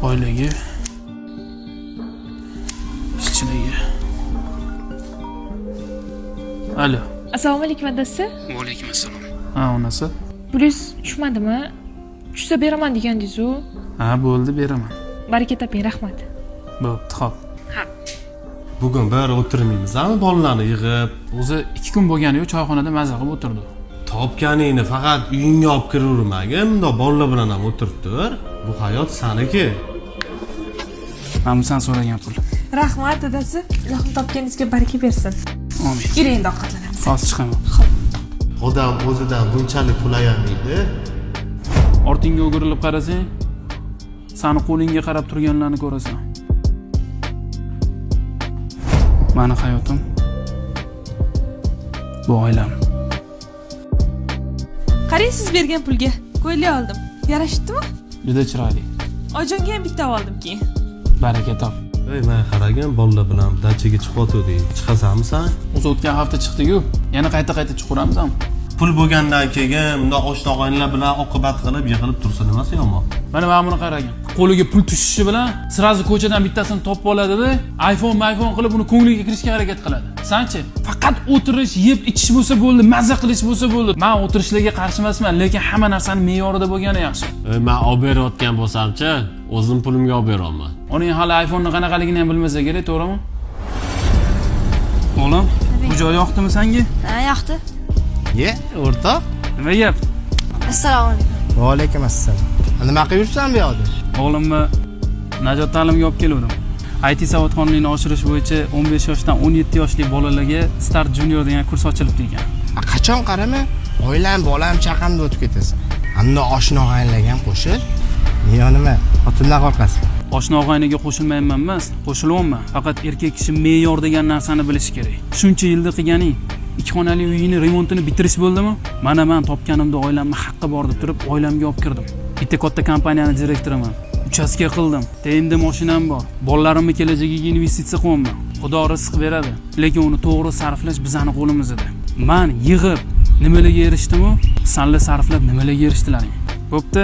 oilaga, ishchilarga. Alo. Assalomu alaykum adasi. Va alaykum assalom. Ha, onasi. Pulus tushmadimi? Tushsa beraman degandingiz-ku. Ha, bo'ldi, beraman. Baraka toping, rahmat. Bo'pti, xo'p. Ha. Bugun bir o'tirmaymizmi bolalarni yig'ib? O'zi 2 kun bo'lgani-yu choyxonada maza qilib o'tirdi. Topganingni faqat uyingga olib kiravermagin, bundoq bolalar bilan ham o'tirib tur. Bu hayot saniki. Mana sen so'ragan pul. Rahmat adasi. Ilohim topganingizga baraka bersin. Amin. Keling endi ovqatlanamiz. Hozir chiqaman. Odam o'zidan bunchalik pul ayamaydi. Ortingga o'girilib qarasang, seni qo'lingga qarab turganlarni ko'rasan. Meni hayotim bu oilam. Qarang, siz bergan pulga ko'ylak oldim. Yarashdimi? Juda chiroyli. Ojonga ham bitta oldim keyin. Baraka top. Ey, men qaragan bolalar bilan dachaga chiqyotgandik. Chiqasanmi sen? O'zi o'tgan hafta chiqdik-ku. Yana qayta chiqaramizmi? Pul bo'lgandan keyin bundoq oshna og'aynilar bilan oqibat qilib yig'ilib tursa nimasi yomon? Mana buni qaragin. Qo'liga pul tushishi bilan sirazi ko'chadan bittasini topib oladi-da, iPhone qilib uni ko'ngliga kirishga harakat qiladi. Sanchi? Faqat o'tirish, yeb ichish bo'lsa bo'ldi, mazza qilish bo'lsa bo'ldi. Men o'tirishlarga qarshi emasman, lekin hamma narsani me'yorida bo'lgani yaxshi. Men olib berayotgan bo'lsam-chi, o'zim pulimga olib beraman. Uning hali iPhone'ni qanaqaligini ham bilmasa kerak, to'g'rimi? O'g'lim, bu joy yoqdimi senga? Ha, yoqdi. Ye, o'rtoq. Nima gap? Assalomu alaykum. Va alaykum assalom. Nima qilib yursan bu yoqda? O'g'limni Najot ta'limga olib keldim. IT savodxonligini oshirish bo'yicha 15 yoshdan 17 yoshli bolalarga Start Junior degan kurs ochilibdi ekan. Qachon qarama, oilam, bolam, chaqamda o'tib ketasan. Hamda oshna og'aynilarga ham qo'shil. Yo nima? Xotinlar qo'rqasizmi? Oshna og'ayniga qo'shilmayman emas, qo'shilyapman. Faqat erkak kishi me'yor degan narsani bilish kerak. Shuncha yilda qilganing 2 xonali uyini remontini bitirish bo'ldimi? Mana men topganimda oilamni haqqi bor deb turib, oilamga olib kirdim. Bitta katta kompaniyani direktoriman. Uchastka qildim. Endi mashinam bor. Bolalarimning kelajagiga investitsiya qilyapman. Xudo rizq beradi, lekin uni to'g'ri sarflash bizning qo'limizda. Men yig'ib nimalarga erishdim-u, sanlar sarflab nimalarga erishdilaring. Bo'pti.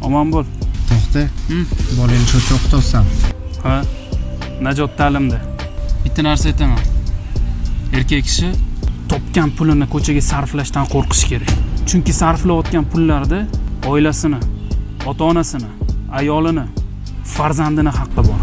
Omon bo'l. To'xta. Bolangni shu to'xtatsan. Ha. Najot ta'limda. Bitta narsa aytaman. Erkak kishi topgan pulini ko'chaga sarflashdan qo'rqish kerak. Chunki sarflayotgan pullarda oilasini, ota-onasini, ayolini, farzandini haqqi bor.